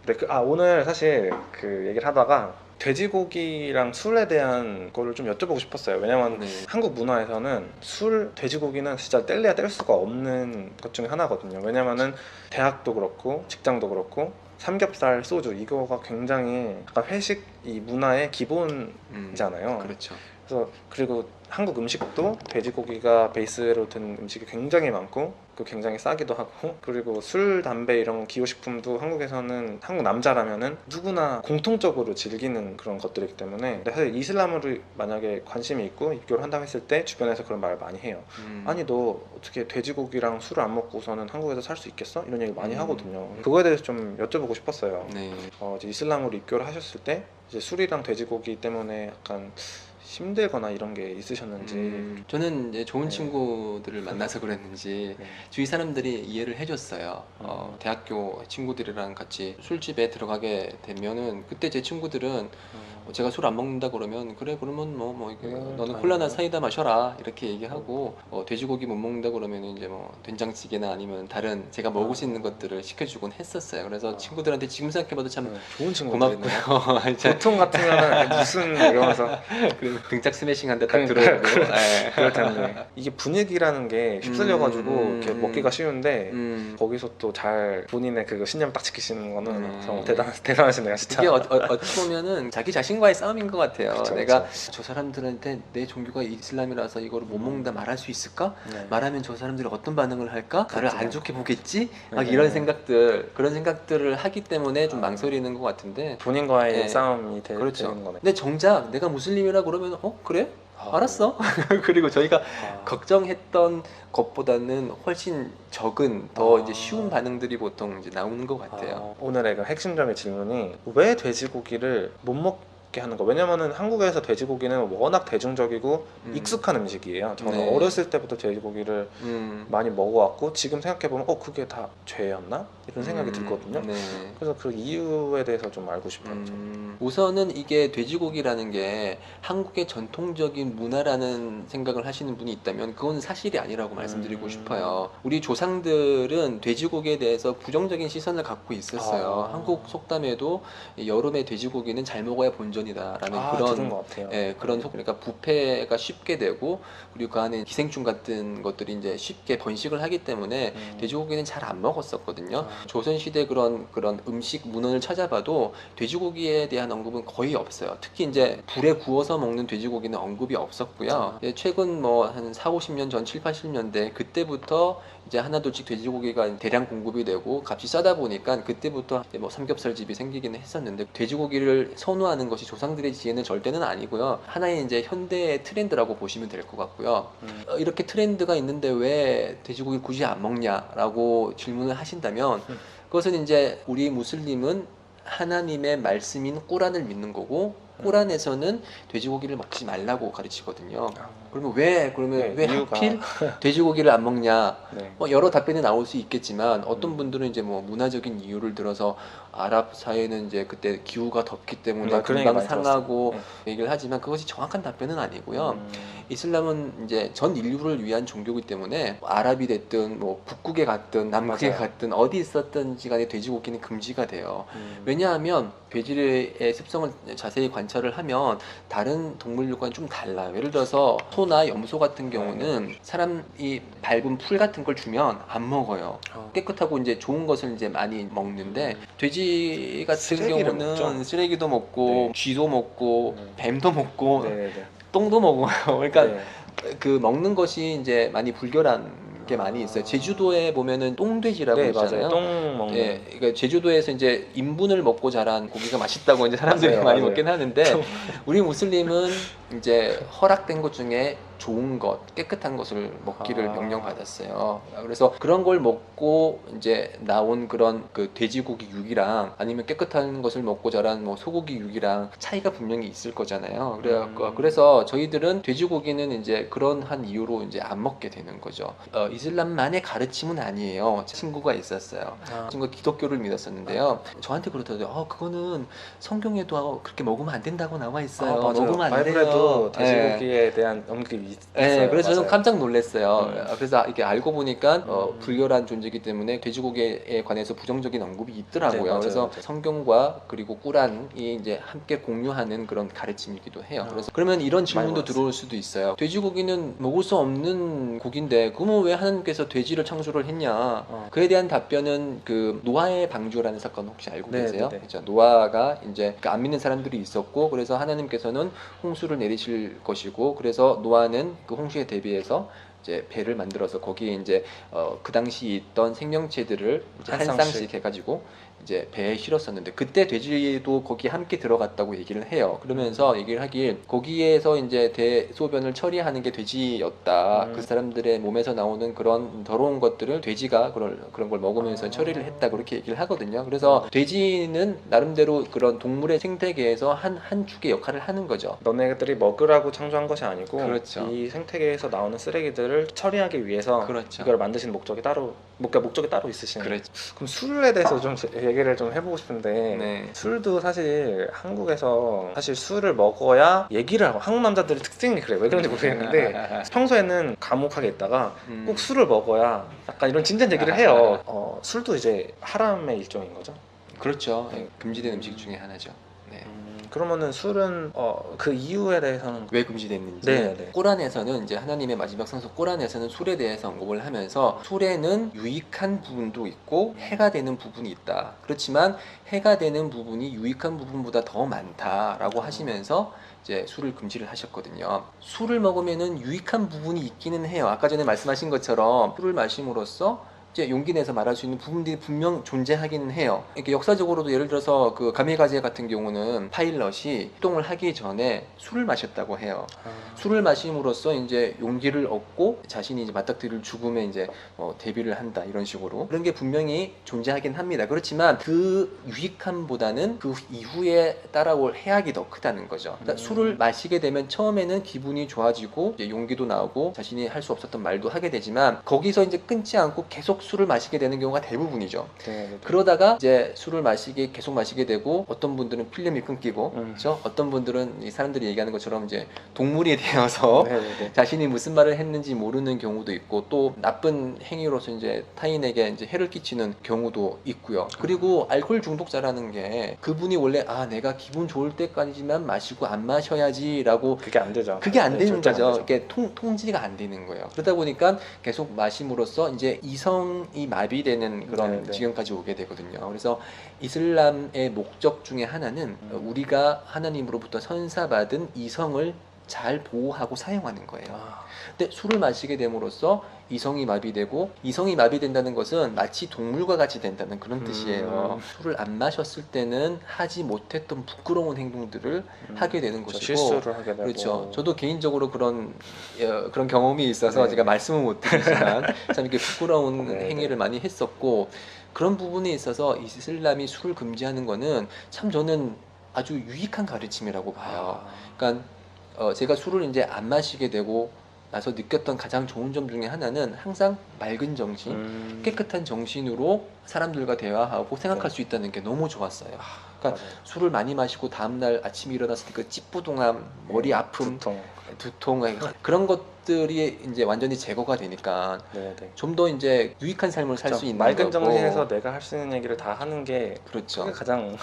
네, 오늘 사실 그 얘기를 하다가 돼지고기랑 술에 대한 거를 좀 여쭤보고 싶었어요. 왜냐면 네. 한국 문화에서는 돼지고기는 진짜 뗄래야 뗄 수가 없는 것 중에 하나거든요. 왜냐면은 대학도 그렇고 직장도 그렇고 삼겹살, 소주 이거가 굉장히 약간 회식 이 문화의 기본이잖아요. 그렇죠. 그래서 그리고 한국 음식도 돼지고기가 베이스로 든 음식이 굉장히 많고 그 굉장히 싸기도 하고 그리고 술, 담배 이런 기호식품도 한국에서는 한국 남자라면은 누구나 공통적으로 즐기는 그런 것들이기 때문에 사실 이슬람으로 만약에 관심이 있고 입교를 한다고 했을 때 주변에서 그런 말을 많이 해요. 아니 너 어떻게 돼지고기랑 술을 안 먹고서는 한국에서 살 수 있겠어? 이런 얘기 많이 하거든요. 그거에 대해서 좀 여쭤보고 싶었어요. 네. 이제 이슬람으로 입교를 하셨을 때 이제 술이랑 돼지고기 때문에 약간 힘들거나 이런 게 있으셨는지. 저는 이제 좋은 네. 친구들을 만나서 그랬는지 네. 주위 사람들이 이해를 해줬어요. 대학교 친구들이랑 같이 술집에 들어가게 되면은 그때 제 친구들은 제가 술 안 먹는다 그러면 그래 그러면 너는 다행이네. 콜라나 사이다 마셔라 이렇게 얘기하고 돼지고기 못 먹는다 그러면 이제 뭐 된장찌개나 아니면 다른 제가 먹을 수 있는 것들을 시켜주곤 했었어요. 그래서 친구들한테 지금 생각해봐도 참 좋은 친구들이네요. 고맙고요. 보통 같으면 무슨 이러면서 그리고 등짝 스매싱 한 대 딱 그러니까, 들어오고 예. 그럴 텐데 이게 분위기라는 게 휩쓸려가지고 이렇게 먹기가 쉬운데 거기서 또 잘 본인의 그 신념 딱 지키시는 거는 정말 대단하시네요 진짜. 이게 어찌 보면은 자기 자신과의 싸움인 것 같아요. 그쵸, 내가 그쵸. 저 사람들한테 내 종교가 이슬람이라서 이거를 못 먹는다 말할 수 있을까? 네. 말하면 저 사람들이 어떤 반응을 할까? 나를 그렇죠. 안 좋게 보겠지? 막 네. 이런 그런 생각들을 하기 때문에 좀 망설이는 것 같은데. 본인과의 네. 싸움이 그렇죠. 되는 거네. 근데 정작 내가 무슬림이라 그러면 그래? 아, 알았어. 그리고 저희가 아. 걱정했던 것보다는 훨씬 적은 더 아. 이제 쉬운 반응들이 보통 이제 나오는 것 같아요. 오늘의 그 핵심적인 질문이 왜 돼지고기를 못 먹게 하는 거? 왜냐면은 한국에서 돼지고기는 워낙 대중적이고 익숙한 음식이에요. 저는 네. 어렸을 때부터 돼지고기를 많이 먹어왔고 지금 생각해보면 그게 다 죄였나? 이런 생각이 들거든요. 네. 그래서 그 이유에 대해서 좀 알고 싶어요. 우선은 이게 돼지고기라는 게 한국의 전통적인 문화라는 생각을 하시는 분이 있다면 그건 사실이 아니라고 말씀드리고 싶어요. 우리 조상들은 돼지고기에 대해서 부정적인 시선을 갖고 있었어요. 한국 속담에도 여름에 돼지고기는 잘 먹어야 본전이다라는 들은 것 같아요. 그러니까 부패가 쉽게 되고 그리고 그 안에 기생충 같은 것들이 이제 쉽게 번식을 하기 때문에 돼지고기는 잘 안 먹었었거든요. 조선시대 그런 음식 문헌을 찾아봐도 돼지고기에 대한 언급은 거의 없어요. 특히 이제 불에 구워서 먹는 돼지고기는 언급이 없었고요. 최근 한 4, 50년 전 7, 80년대 그때부터 이제 하나둘씩 돼지고기가 대량 공급이 되고 값이 싸다 보니까 그때부터 삼겹살 집이 생기기는 했었는데 돼지고기를 선호하는 것이 조상들의 지혜는 절대는 아니고요. 하나의 이제 현대의 트렌드라고 보시면 될 것 같고요. 이렇게 트렌드가 있는데 왜 돼지고기 굳이 안 먹냐라고 질문을 하신다면 그것은 이제 우리 무슬림은 하나님의 말씀인 꾸란을 믿는 거고 꾸란에서는 돼지고기를 먹지 말라고 가르치거든요. 그러면 왜 이유가. 하필 돼지고기를 안 먹냐? 네. 여러 답변이 나올 수 있겠지만 어떤 분들은 이제 문화적인 이유를 들어서 아랍 사회는 이제 그때 기후가 덥기 때문에 그런 얘기 금방 많이 상하고 들었어요. 얘기를 하지만 그것이 정확한 답변은 아니고요. 이슬람은 이제 전 인류를 위한 종교이기 때문에 아랍이 됐든 북극에 갔든 남극에 맞아요. 갔든 어디 있었든지 간에 돼지고기는 금지가 돼요. 왜냐하면 돼지의 습성을 자세히 관찰을 하면 다른 동물류과는 좀 달라요. 예를 들어서 소나 염소 같은 경우는 사람이 밟은 풀 같은 걸 주면 안 먹어요. 깨끗하고 이제 좋은 것을 이제 많이 먹는데 돼지 같은 쓰레기를 경우는 먹죠? 쓰레기도 먹고 네. 쥐도 먹고 뱀도 먹고 네네. 똥도 먹어요. 그러니까 네. 그 먹는 것이 이제 많이 불결한 게 많이 있어요. 제주도에 보면은 똥돼지라고 네, 있잖아요. 맞아요. 똥 먹는. 예, 그러니까 제주도에서 이제 인분을 먹고 자란 고기가 맛있다고 이제 사람들이 맞아요, 많이 맞아요. 먹긴 하는데 우리 무슬림은 이제 허락된 것 중에 좋은 것, 깨끗한 것을 먹기를 명령받았어요. 그래서 그런 걸 먹고 이제 나온 그런 그 돼지고기 육이랑 아니면 깨끗한 것을 먹고 자란 소고기 육이랑 차이가 분명히 있을 거잖아요. 그래서 저희들은 돼지고기는 이제 그런 한 이유로 이제 안 먹게 되는 거죠. 이슬람만의 가르침은 아니에요. 친구가 있었어요. 친구가 기독교를 믿었었는데요. 저한테 그러더라고요. 그거는 성경에도 그렇게 먹으면 안 된다고 나와 있어요. 맞아요. 먹으면 안 바이블에도 돼요. 돼지고기에 대한 언급이 네, 있어요. 그래서 저는 맞아요. 깜짝 놀랐어요. 그래서 이렇게 알고 보니까 불결한 존재이기 때문에 돼지고기에 관해서 부정적인 언급이 있더라고요. 네, 맞아요, 그래서 맞아요. 성경과 그리고 꾸란이 이제 함께 공유하는 그런 가르침이기도 해요. 그래서 그러면 이런 질문도 많이 들어올 수도 있어요. 돼지고기는 먹을 수 없는 고기인데 그러면 왜 하나님께서 돼지를 창조를 했냐? 그에 대한 답변은 그 노아의 방주라는 사건 혹시 알고 네, 계세요? 네, 네. 그렇죠. 노아가 이제 안 믿는 사람들이 있었고 그래서 하나님께서는 홍수를 내리실 것이고 그래서 노아는 그 홍수에 대비해서 이제 배를 만들어서 거기에 이제 그 당시 있던 생명체들을 이제 한 쌍씩 해가지고 이제 배에 실었었는데 그때 돼지도 거기 함께 들어갔다고 얘기를 해요. 그러면서 얘기를 하길 거기에서 이제 대소변을 처리하는 게 돼지였다. 그 사람들의 몸에서 나오는 그런 더러운 것들을 돼지가 그런 걸 먹으면서 처리를 했다 그렇게 얘기를 하거든요. 그래서 돼지는 나름대로 그런 동물의 생태계에서 한 축의 역할을 하는 거죠. 너네들이 먹으라고 창조한 것이 아니고 그렇죠. 이 생태계에서 나오는 쓰레기들을 처리하기 위해서 그렇죠. 이걸 만드신 목적이 따로 목적이 따로 있으신 거예요. 그렇죠. 그럼 술에 대해서 좀 얘기를 좀 해보고 싶은데 네. 술도 사실 한국에서 사실 술을 먹어야 얘기를 하고 한국 남자들의 특징이 그래요. 왜 그런지 모르겠는데 평소에는 감옥하게 있다가 꼭 술을 먹어야 약간 이런 진지한 얘기를 해요. 술도 이제 하람의 일종인 거죠. 그렇죠. 금지된 음식 중에 하나죠. 네. 그러면은 술은 그 이유에 대해서는 왜 금지됐는지 네, 네. 꾸란에서는 이제 하나님의 마지막 성서 꾸란에서는 술에 대해서 언급을 하면서 술에는 유익한 부분도 있고 해가 되는 부분이 있다. 그렇지만 해가 되는 부분이 유익한 부분보다 더 많다라고 하시면서 이제 술을 금지를 하셨거든요. 술을 먹으면은 유익한 부분이 있기는 해요. 아까 전에 말씀하신 것처럼 술을 마심으로써 이제 용기 내서 말할 수 있는 부분들이 분명 존재하기는 해요. 이렇게 역사적으로도 예를 들어서 그 가메가제 같은 경우는 파일럿이 출동을 하기 전에 술을 마셨다고 해요. 술을 마심으로써 이제 용기를 얻고 자신이 이제 맞닥뜨릴 죽음에 이제 대비를 한다 이런 식으로 그런 게 분명히 존재하긴 합니다. 그렇지만 그 유익함보다는 그 이후에 따라올 해악이 더 크다는 거죠. 그러니까 술을 마시게 되면 처음에는 기분이 좋아지고 이제 용기도 나오고 자신이 할 수 없었던 말도 하게 되지만 거기서 이제 끊지 않고 계속 술을 마시게 되는 경우가 대부분이죠. 네. 그러다가 이제 술을 계속 마시게 되고 어떤 분들은 필름이 끊기고 그렇죠? 어떤 분들은 이 사람들이 얘기하는 것처럼 이제 동물이 되어서 네. 자신이 무슨 말을 했는지 모르는 경우도 있고 또 나쁜 행위로서 이제 타인에게 이제 해를 끼치는 경우도 있고요. 그리고 알코올 중독자라는 게 그분이 원래 내가 기분 좋을 때까지만 마시고 안 마셔야지라고 그게 안 되죠. 그게 안 되는 절대 안 거죠. 되죠. 이게 통지가 안 되는 거예요. 그러다 보니까 계속 마심으로써 이제 이성이 마비되는 그런 네네. 지경까지 오게 되거든요. 그래서 이슬람의 목적 중에 하나는 우리가 하나님으로부터 선사받은 이성을 잘 보호하고 사용하는 거예요. 근데 술을 마시게 됨으로써 이성이 마비되고 이성이 마비된다는 것은 마치 동물과 같이 된다는 그런 뜻이에요. 술을 안 마셨을 때는 하지 못했던 부끄러운 행동들을 하게 되는 것이고 실수를 하게 되고 그렇죠. 저도 개인적으로 그런 경험이 있어서 네. 제가 말씀은 못 드리지만 참 이렇게 부끄러운 네, 행위를 많이 했었고 그런 부분에 있어서 이슬람이 술을 금지하는 거는 참 저는 아주 유익한 가르침이라고 봐요. 그러니까 제가 술을 이제 안 마시게 되고 나서 느꼈던 가장 좋은 점 중에 하나는 항상 맑은 정신, 깨끗한 정신으로 사람들과 대화하고 생각할 수 있다는 게 너무 좋았어요. 그러니까 술을 많이 마시고 다음날 아침에 일어났을 때 그 찌뿌둥함, 머리 아픔, 두통 그런 것들이 이제 완전히 제거가 되니까 좀 더 이제 유익한 삶을 살 수 있는 맑은 거고. 정신에서 내가 할 수 있는 얘기를 다 하는 게 그렇죠. 그게 가장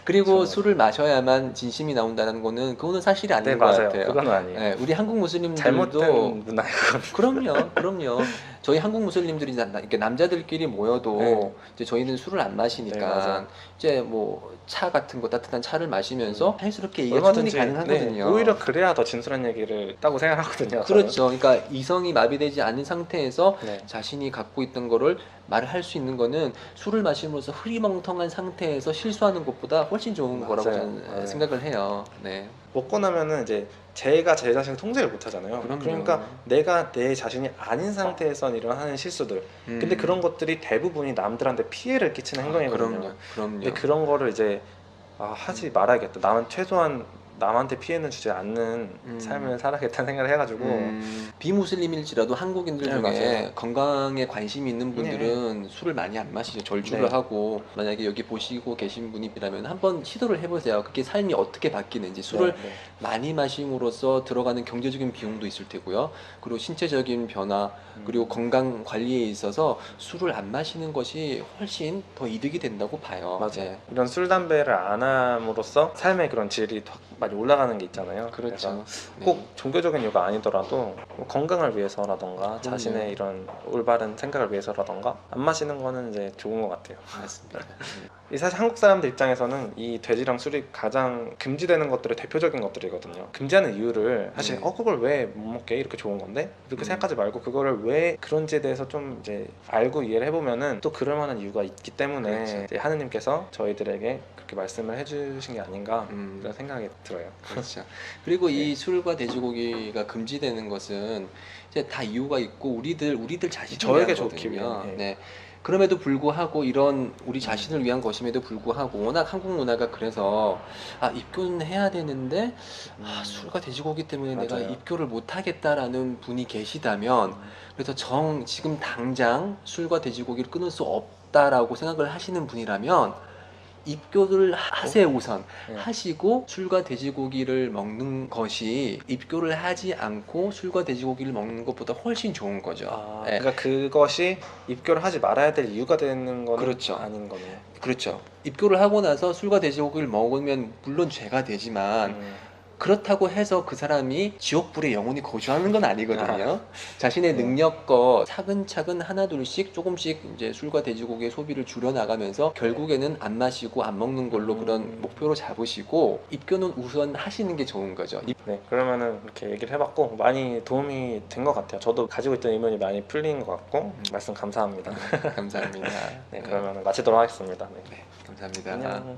그리고 술을 마셔야만 진심이 나온다는 거는 그거는 사실이 아닌 것 맞아요. 같아요. 그건 아니에요. 네, 우리 한국 무슬림들도 잘못된 문화예요. 그럼요. 저희 한국 무슬림들이 이렇게 남자들끼리 모여도 이제 저희는 술을 안 마시니까 이제 뭐 차 같은 거 따뜻한 차를 마시면서 자연스럽게 얘기가 충분히 가능하거든요. 오히려 그래야 더 진솔한 얘기를 했다고 생각하거든요. 그렇죠. 그러니까 이성이 마비되지 않은 상태에서 자신이 갖고 있던 거를 말을 할 수 있는 거는 술을 마심으로써 흐리멍텅한 상태에서 실수하는 것보다 훨씬 좋은 거라고 저는 생각을 해요. 네. 먹고 나면은 이제 제가 제 자신을 통제를 못 하잖아요. 그럼요. 그러니까 내가 내 자신이 아닌 상태에서 일어나는 실수들. 근데 그런 것들이 대부분이 남들한테 피해를 끼치는 행동이거든요. 그럼요. 근데 그런 거를 이제 하지 말아야겠다. 나는 최소한 남한테 피해는 주지 않는 삶을 살아야겠다는 생각을 해가지고 비무슬림일지라도 한국인들 네, 중에 맞아요. 건강에 관심이 있는 분들은 술을 많이 안 마시죠. 절주를 네. 하고 만약에 여기 보시고 계신 분이라면 한번 시도를 해보세요. 그게 삶이 어떻게 바뀌는지. 술을 네, 네. 많이 마심으로써 들어가는 경제적인 비용도 있을 테고요. 그리고 신체적인 변화 그리고 건강 관리에 있어서 술을 안 마시는 것이 훨씬 더 이득이 된다고 봐요. 맞아요. 네. 이런 술 담배를 안 함으로써 삶의 그런 질이 더 많이 올라가는 게 있잖아요. 그렇죠. 그래서 꼭 종교적인 이유가 아니더라도 뭐 건강을 위해서라던가 자신의 이런 올바른 생각을 위해서라던가 안 마시는 거는 이제 좋은 것 같아요. 맞습니다. 이 사실 한국 사람들 입장에서는 이 돼지랑 술이 가장 금지되는 것들의 대표적인 것들이거든요. 금지하는 이유를 사실 그걸 왜 못 먹게 이렇게 좋은 건데 이렇게 생각하지 말고 그거를 왜 그런지에 대해서 좀 이제 알고 이해를 해보면은 또 그럴 만한 이유가 있기 때문에 그렇죠. 이제 하느님께서 저희들에게 그렇게 말씀을 해주신 게 아닌가 음. 그런 생각이 들어요. 그렇죠. 그리고 이 술과 돼지고기가 금지되는 것은 이제 다 이유가 있고 우리들 자신을 저에게 위한 좋기 거거든요. 위한, 예. 네. 그럼에도 불구하고 이런 우리 자신을 위한 것임에도 불구하고 워낙 한국 문화가 그래서 입교는 해야 되는데 술과 돼지고기 때문에 내가 맞아요. 입교를 못 하겠다라는 분이 계시다면 그래서 지금 당장 술과 돼지고기를 끊을 수 없다라고 생각을 하시는 분이라면 입교를 하세요 우선. 네. 하시고 술과 돼지고기를 먹는 것이 입교를 하지 않고 술과 돼지고기를 먹는 것보다 훨씬 좋은 거죠. 예. 그러니까 그것이 입교를 하지 말아야 될 이유가 되는 거는 그렇죠. 아닌 거네요. 그렇죠. 입교를 하고 나서 술과 돼지고기를 먹으면 물론 죄가 되지만 그렇다고 해서 그 사람이 지옥불에 영원히 거주하는 건 아니거든요. 자신의 네. 능력껏 차근차근 하나둘씩 조금씩 이제 술과 돼지고기의 소비를 줄여 나가면서 결국에는 안 마시고 안 먹는 걸로 그런 목표로 잡으시고 입교는 우선 하시는 게 좋은 거죠. 네, 그러면은 이렇게 얘기를 해봤고 많이 도움이 된 것 같아요. 저도 가지고 있던 의문이 많이 풀린 것 같고 말씀 감사합니다. 감사합니다. 네, 그러면 마치도록 하겠습니다. 네. 감사합니다. 안녕.